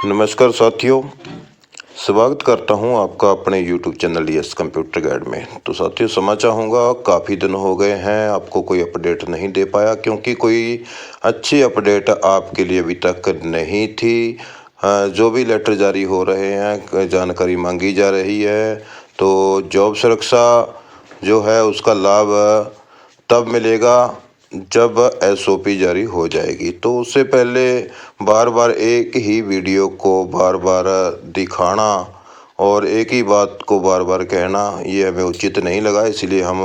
नमस्कार साथियों, स्वागत करता हूं आपका अपने YouTube channel yes computer guide में। तो साथियों, क्षमा चाहूँगा, काफ़ी दिन हो गए हैं आपको कोई अपडेट नहीं दे पाया, क्योंकि कोई अच्छी अपडेट आपके लिए अभी तक नहीं थी। जो भी लेटर जारी हो रहे हैं, जानकारी मांगी जा रही है, तो जॉब सुरक्षा जो है उसका लाभ तब मिलेगा जब एसओपी जारी हो जाएगी। तो उससे पहले बार बार एक ही वीडियो को बार बार दिखाना और एक ही बात को बार बार कहना, ये हमें उचित नहीं लगा। इसलिए हम,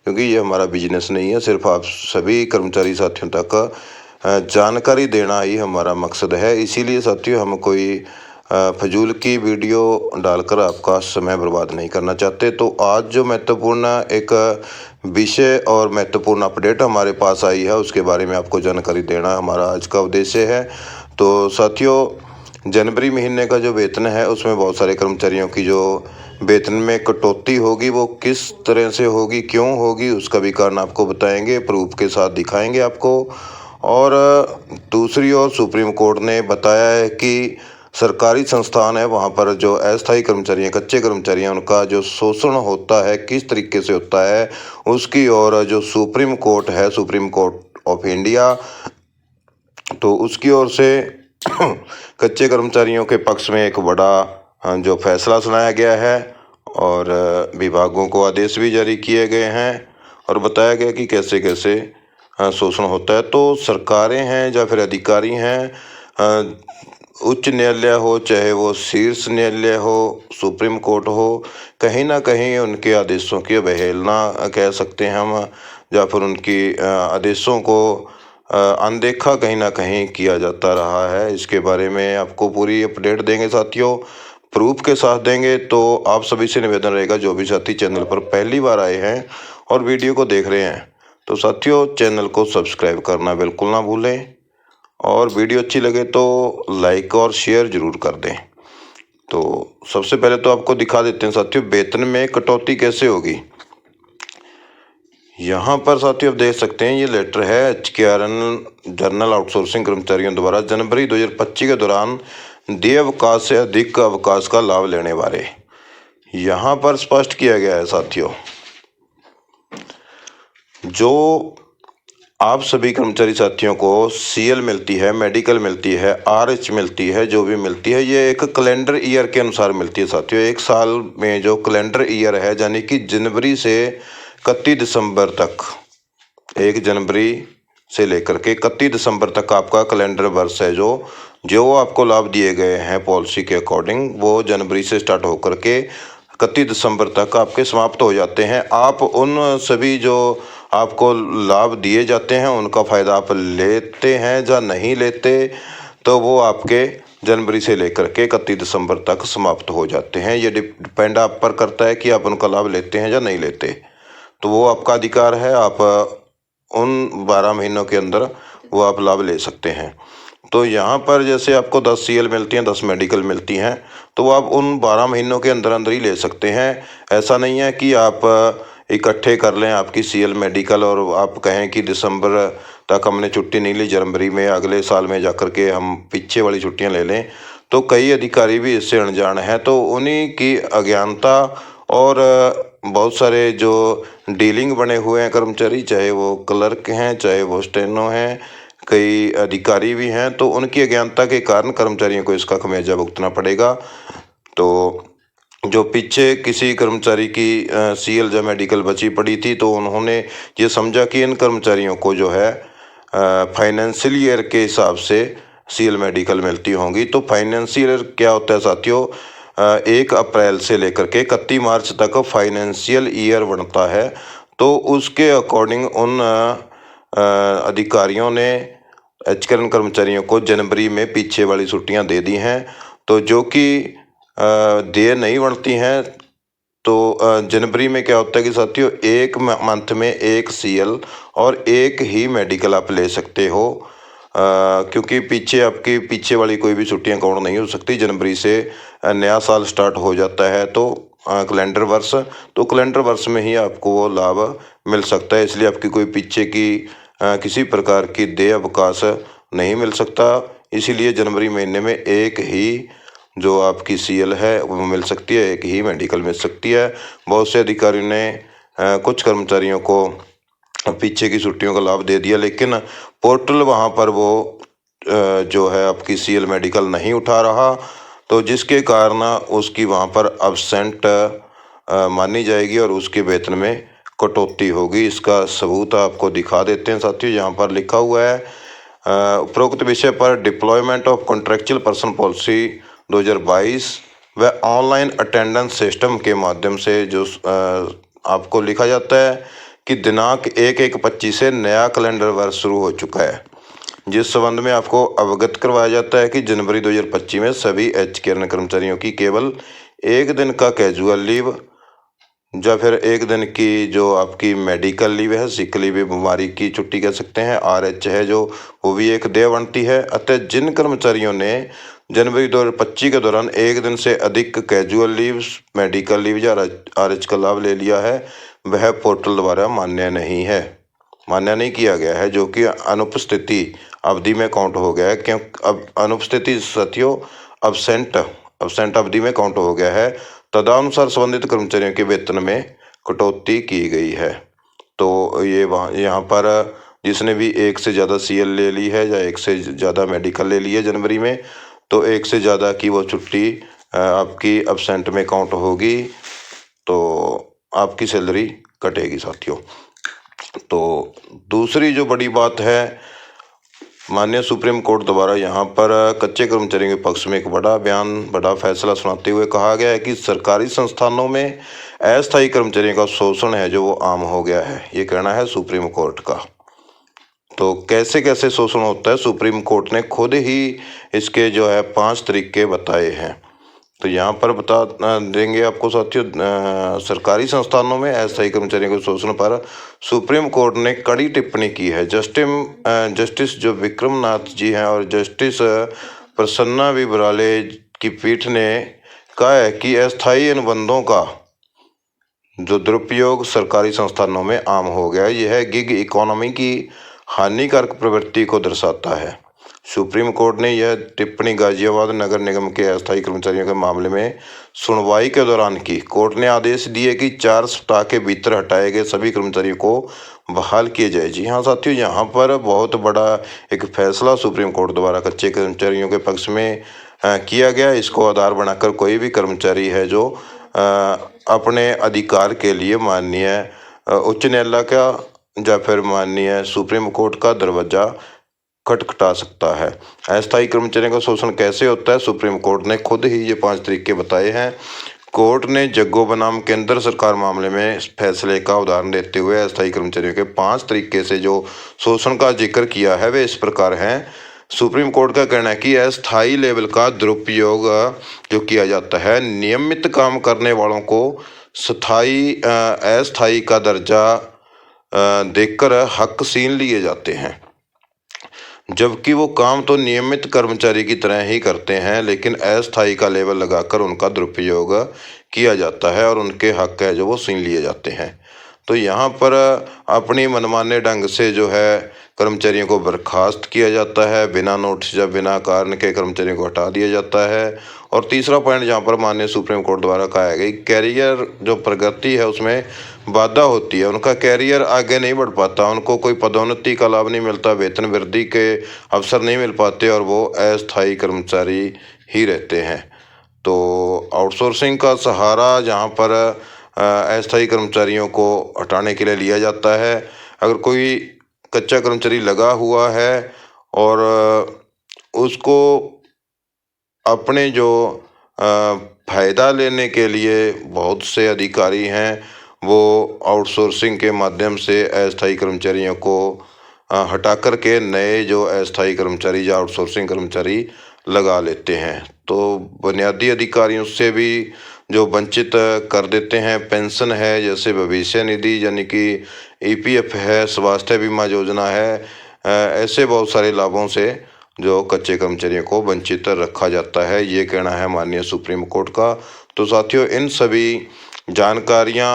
क्योंकि ये हमारा बिजनेस नहीं है, सिर्फ आप सभी कर्मचारी साथियों तक जानकारी देना ही हमारा मकसद है। इसीलिए साथियों, हम कोई फजूल की वीडियो डालकर आपका समय बर्बाद नहीं करना चाहते। तो आज जो महत्वपूर्ण एक विषय और महत्वपूर्ण अपडेट हमारे पास आई है, उसके बारे में आपको जानकारी देना हमारा आज का उद्देश्य है। तो साथियों, जनवरी महीने का जो वेतन है, उसमें बहुत सारे कर्मचारियों की जो वेतन में कटौती होगी, वो किस तरह से होगी, क्यों होगी, उसका भी कारण आपको बताएंगे, प्रूफ के साथ दिखाएंगे आपको। और दूसरी ओर सुप्रीम कोर्ट ने बताया है कि सरकारी संस्थान है, वहाँ पर जो अस्थायी कर्मचारी हैं, कच्चे कर्मचारी हैं, उनका जो शोषण होता है, किस तरीके से होता है, उसकी ओर जो सुप्रीम कोर्ट है, सुप्रीम कोर्ट ऑफ इंडिया, तो उसकी ओर से कच्चे कर्मचारियों के पक्ष में एक बड़ा जो फैसला सुनाया गया है, और विभागों को आदेश भी जारी किए गए हैं और बताया गया कि कैसे कैसे शोषण होता है। तो सरकारें हैं या फिर अधिकारी हैं, उच्च न्यायालय हो, चाहे वो शीर्ष न्यायालय हो, सुप्रीम कोर्ट हो, कहीं ना कहीं उनके आदेशों की अवहेलना कह सकते हैं हम, या फिर उनकी आदेशों को अनदेखा कहीं ना कहीं किया जाता रहा है। इसके बारे में आपको पूरी अपडेट देंगे साथियों, प्रूफ के साथ देंगे। तो आप सभी से निवेदन रहेगा, जो भी साथी चैनल पर पहली बार आए हैं और वीडियो को देख रहे हैं, तो साथियों चैनल को सब्सक्राइब करना बिल्कुल ना भूलें, और वीडियो अच्छी लगे तो लाइक और शेयर जरूर कर दें। तो सबसे पहले तो आपको दिखा देते हैं साथियों, वेतन में कटौती कैसे होगी। यहाँ पर साथियों आप देख सकते हैं, ये लेटर है HKRN जनरल आउटसोर्सिंग कर्मचारियों द्वारा जनवरी 2025 के दौरान देय अवकाश से अधिक अवकाश का लाभ लेने बारे। यहाँ पर स्पष्ट किया गया है साथियों, जो आप सभी कर्मचारी साथियों को CL मिलती है, मेडिकल मिलती है, RH मिलती है, जो भी मिलती है, ये एक कैलेंडर ईयर के अनुसार मिलती है साथियों। एक साल में जो कैलेंडर ईयर है, यानी कि जनवरी से 31 दिसंबर तक, 1 जनवरी से लेकर के 31 दिसंबर तक आपका कैलेंडर वर्ष है। जो आपको लाभ दिए गए हैं पॉलिसी के अकॉर्डिंग, वो जनवरी से स्टार्ट होकर के 31 दिसंबर तक आपके समाप्त हो जाते हैं। आप उन सभी जो आपको लाभ दिए जाते हैं, उनका फ़ायदा आप लेते हैं या नहीं लेते, तो वो आपके जनवरी से लेकर के 31 दिसंबर तक समाप्त हो जाते हैं। ये डिपेंड आप पर करता है कि आप उनका लाभ लेते हैं या नहीं लेते। तो वो आपका अधिकार है, आप उन 12 महीनों के अंदर वो आप लाभ ले सकते हैं। तो यहाँ पर जैसे आपको 10 CL मिलती हैं, 10 मेडिकल मिलती हैं, तो वो आप उन 12 महीनों के अंदर अंदर ही ले सकते हैं। ऐसा नहीं है कि आप इकट्ठे कर लें आपकी CL मेडिकल और आप कहें कि दिसंबर तक हमने छुट्टी नहीं ली, जनवरी में अगले साल में जाकर के हम पीछे वाली छुट्टियां ले लें। तो कई अधिकारी भी इससे अनजान हैं, तो उन्हीं की अज्ञानता और बहुत सारे जो डीलिंग बने हुए हैं कर्मचारी, चाहे वो क्लर्क हैं, चाहे वो स्टेनो हैं, कई अधिकारी भी हैं, तो उनकी अज्ञानता के कारण कर्मचारियों को इसका खमियाजा भुगतना पड़ेगा। तो जो पीछे किसी कर्मचारी की CL या मेडिकल बची पड़ी थी, तो उन्होंने ये समझा कि इन कर्मचारियों को जो है फाइनेंशियल ईयर के हिसाब से CL मेडिकल मिलती होंगी। तो फाइनेंशियल ईयर क्या होता है साथियों, 1 अप्रैल से लेकर के 31 मार्च तक फाइनेंशियल ईयर बनता है। तो उसके अकॉर्डिंग उन अधिकारियों ने HKRN कर्मचारियों को जनवरी में पीछे वाली छुट्टियां दे दी हैं। तो जो कि देय नहीं बनती हैं, तो जनवरी में क्या होता है कि साथियों, एक मंथ में 1 CL और 1 ही मेडिकल आप ले सकते हो, क्योंकि पीछे आपकी पीछे वाली कोई भी छुट्टियां काउंट नहीं हो सकती। जनवरी से नया साल स्टार्ट हो जाता है, तो कैलेंडर वर्ष, तो कैलेंडर वर्ष में ही आपको वो लाभ मिल सकता है। इसलिए आपकी कोई पीछे की किसी प्रकार की देय अवकाश नहीं मिल सकता। इसीलिए जनवरी महीने में एक ही जो आपकी सीएल है वो मिल सकती है, एक ही मेडिकल मिल सकती है। बहुत से अधिकारियों ने कुछ कर्मचारियों को पीछे की छुट्टियों का लाभ दे दिया, लेकिन पोर्टल वहाँ पर वो जो है आपकी सीएल मेडिकल नहीं उठा रहा, तो जिसके कारण उसकी वहाँ पर अब्सेंट मानी जाएगी और उसके वेतन में कटौती होगी। इसका सबूत आपको दिखा देते हैं साथियों। यहाँ पर लिखा हुआ है उपरोक्त विषय पर deployment of contractual person policy 2022 व ऑनलाइन अटेंडेंस सिस्टम के माध्यम से जो आपको लिखा जाता है कि दिनांक 1/1/25 से नया कैलेंडर वर्ष शुरू हो चुका है, जिस संबंध में आपको अवगत करवाया जाता है कि जनवरी 2025 में सभी एचकेआरएन कर्मचारियों की केवल एक दिन का कैजुअल लीव या फिर एक दिन की जो आपकी मेडिकल लीव है, सिक लीव, बीमारी की छुट्टी कह सकते हैं, आरएच है जो, वो भी एक देय बनती है। अतः जिन कर्मचारियों ने जनवरी 2025 के दौरान एक दिन से अधिक कैजुअल लीव, मेडिकल लीव या आरएच का लाभ ले लिया है, वह पोर्टल द्वारा मान्य नहीं किया गया है, जो कि अनुपस्थिति अवधि में काउंट हो गया है। क्यों अब अनुपस्थिति साथियों अब्सेंट अवधि में काउंट हो गया है। तदनुसार संबंधित कर्मचारियों के वेतन में कटौती की गई है। तो ये यहाँ पर जिसने भी एक से ज़्यादा सीएल ले ली है या एक से ज़्यादा मेडिकल ले ली है जनवरी में, तो एक से ज़्यादा की वो छुट्टी आपकी अब्सेंट में काउंट होगी, तो आपकी सैलरी कटेगी साथियों। तो दूसरी जो बड़ी बात है, माननीय सुप्रीम कोर्ट द्वारा यहाँ पर कच्चे कर्मचारियों के पक्ष में एक बड़ा फैसला सुनाते हुए कहा गया है कि सरकारी संस्थानों में अस्थायी कर्मचारियों का शोषण है जो वो आम हो गया है। ये कहना है सुप्रीम कोर्ट का। तो कैसे शोषण होता है, सुप्रीम कोर्ट ने खुद ही इसके जो है 5 तरीके बताए हैं। तो यहाँ पर बता देंगे आपको साथियों, सरकारी संस्थानों में अस्थायी कर्मचारियों के शोषण पर सुप्रीम कोर्ट ने कड़ी टिप्पणी की है। जस्टिस जो विक्रमनाथ जी हैं और जस्टिस प्रसन्ना विबराले की पीठ ने कहा है कि अस्थायी अनुबंधों का जो दुरुपयोग सरकारी संस्थानों में आम हो गया है, यह गिग इकोनॉमी की हानिकारक प्रवृत्ति को दर्शाता है। सुप्रीम कोर्ट ने यह टिप्पणी गाजियाबाद नगर निगम के अस्थायी कर्मचारियों के मामले में सुनवाई के दौरान की। कोर्ट ने आदेश दिए कि 4 सप्ताह के भीतर हटाए गए सभी कर्मचारियों को बहाल किए जाए। जी हाँ साथियों, यहाँ पर बहुत बड़ा एक फैसला सुप्रीम कोर्ट द्वारा कच्चे कर्मचारियों के पक्ष में किया गया। इसको आधार बनाकर कोई भी कर्मचारी है जो अपने अधिकार के लिए माननीय उच्च न्यायालय का या फिर माननीय सुप्रीम कोर्ट का दरवाजा खटखटा सकता है। अस्थायी कर्मचारियों का शोषण कैसे होता है, सुप्रीम कोर्ट ने खुद ही ये 5 तरीके बताए हैं। कोर्ट ने जग्गो बनाम केंद्र सरकार मामले में फैसले का उदाहरण देते हुए अस्थायी कर्मचारियों के 5 तरीके से जो शोषण का जिक्र किया है वे इस प्रकार हैं। सुप्रीम कोर्ट का कहना है कि अस्थायी लेवल का दुरुपयोग जो किया जाता है, नियमित काम करने वालों को अस्थायी का दर्जा देकर हक छीन लिए जाते हैं, जबकि वो काम तो नियमित कर्मचारी की तरह ही करते हैं, लेकिन अस्थायी का लेवल लगाकर उनका दुरुपयोग किया जाता है और उनके हक है जो वो छीन लिए जाते हैं। तो यहाँ पर अपनी मनमाने ढंग से जो है कर्मचारियों को बर्खास्त किया जाता है, बिना नोटिस या बिना कारण के कर्मचारियों को हटा दिया जाता है। और तीसरा पॉइंट जहाँ पर माननीय सुप्रीम कोर्ट द्वारा कहा गया, कैरियर जो प्रगति है उसमें बाधा होती है, उनका कैरियर आगे नहीं बढ़ पाता, उनको कोई पदोन्नति का लाभ नहीं मिलता, वेतन वृद्धि के अवसर नहीं मिल पाते और वो अस्थायी कर्मचारी ही रहते हैं। तो आउटसोर्सिंग का सहारा जहाँ पर अस्थायी कर्मचारियों को हटाने के लिए लिया जाता है। अगर कोई कच्चा कर्मचारी लगा हुआ है और उसको अपने जो फायदा लेने के लिए बहुत से अधिकारी हैं वो आउटसोर्सिंग के माध्यम से अस्थायी कर्मचारियों को हटा कर के नए जो अस्थायी कर्मचारी या आउटसोर्सिंग कर्मचारी लगा लेते हैं। तो बुनियादी अधिकारियों से भी जो वंचित कर देते हैं। पेंशन है जैसे भविष्य निधि यानी कि ईपीएफ है, स्वास्थ्य बीमा योजना है, ऐसे बहुत सारे लाभों से जो कच्चे कर्मचारियों को वंचित रखा जाता है, ये कहना है माननीय सुप्रीम कोर्ट का। तो साथियों, इन सभी जानकारियां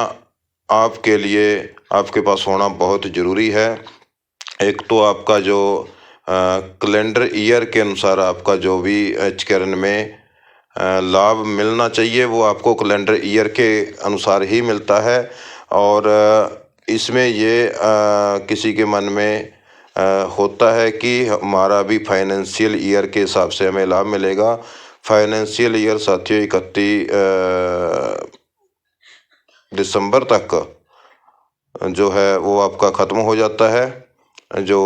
आपके लिए आपके पास होना बहुत ज़रूरी है। एक तो आपका जो कैलेंडर ईयर के अनुसार आपका जो भी एचकेआरएन में लाभ मिलना चाहिए वो आपको कैलेंडर ईयर के अनुसार ही मिलता है। और इसमें ये किसी के मन में होता है कि हमारा भी फाइनेंशियल ईयर के हिसाब से हमें लाभ मिलेगा। फाइनेंशियल ईयर साथियों 31 दिसंबर तक जो है वो आपका ख़त्म हो जाता है जो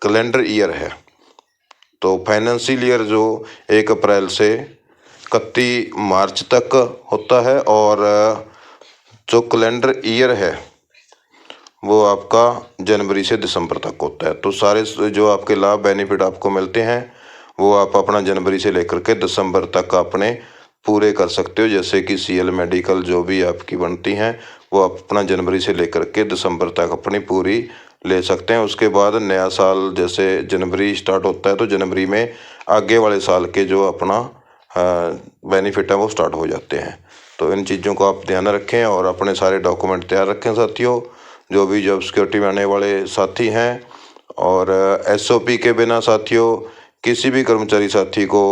कैलेंडर ईयर है। तो फाइनेंशियल ईयर जो 1 अप्रैल से 31 मार्च तक होता है और जो कैलेंडर ईयर है वो आपका जनवरी से दिसंबर तक होता है। तो सारे जो आपके लाभ बेनिफिट आपको मिलते हैं वो आप अपना जनवरी से लेकर के दिसंबर तक अपने पूरे कर सकते हो। जैसे कि सीएल मेडिकल जो भी आपकी बनती हैं वो आप अपना जनवरी से लेकर के दिसंबर तक अपनी पूरी ले सकते हैं। उसके बाद नया साल जैसे जनवरी स्टार्ट होता है तो जनवरी में आगे वाले साल के जो अपना बेनिफिट है वो स्टार्ट हो जाते हैं। तो इन चीज़ों को आप ध्यान रखें और अपने सारे डॉक्यूमेंट तैयार रखें साथियों, जो भी जॉब सिक्योरिटी में आने वाले साथी हैं। और एसओपी के बिना साथियों किसी भी कर्मचारी साथी को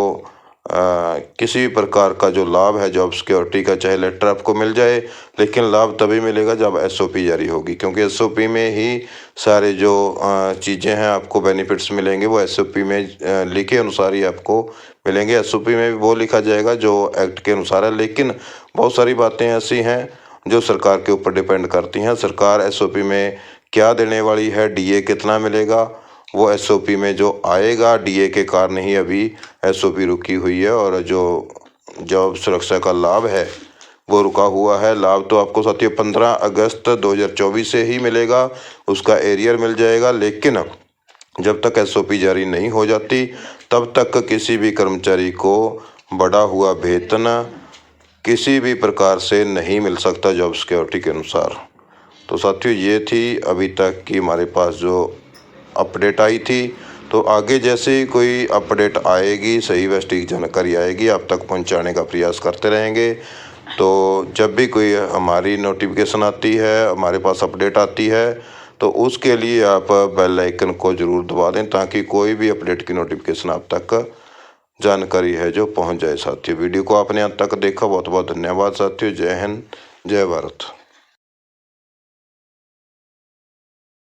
किसी भी प्रकार का जो लाभ है जॉब सिक्योरिटी का, चाहे लेटर आपको मिल जाए, लेकिन लाभ तभी मिलेगा जब एसओपी जारी होगी, क्योंकि एसओपी में ही सारे जो चीज़ें हैं आपको बेनिफिट्स मिलेंगे वो एसओपी में लिखे अनुसार ही आपको मिलेंगे। एसओपी में भी वो लिखा जाएगा जो एक्ट के अनुसार है, लेकिन बहुत सारी बातें ऐसी हैं जो सरकार के ऊपर डिपेंड करती हैं। सरकार एसओपी में क्या देने वाली है, डीए कितना मिलेगा, वो एसओपी में जो आएगा। डीए के कारण ही अभी एसओपी रुकी हुई है और जो जॉब सुरक्षा का लाभ है वो रुका हुआ है। लाभ तो आपको साथियों 15 अगस्त 2024 से ही मिलेगा, उसका एरियर मिल जाएगा। लेकिन जब तक एसओपी जारी नहीं हो जाती तब तक किसी भी कर्मचारी को बढ़ा हुआ वेतन किसी भी प्रकार से नहीं मिल सकता जॉब सिक्योरिटी के अनुसार। तो साथियों ये थी अभी तक की हमारे पास जो अपडेट आई थी। तो आगे जैसे ही कोई अपडेट आएगी, सही व सटीक जानकारी आएगी, आप तक पहुंचाने का प्रयास करते रहेंगे। तो जब भी कोई हमारी नोटिफिकेशन आती है, हमारे पास अपडेट आती है, तो उसके लिए आप बेल आइकन को ज़रूर दबा दें ताकि कोई भी अपडेट की नोटिफिकेशन आप तक जानकारी है जो पहुंच जाए साथियों। वीडियो को आपने अंत तक देखा, बहुत बहुत धन्यवाद साथियों। जय हिंद, जय भारत।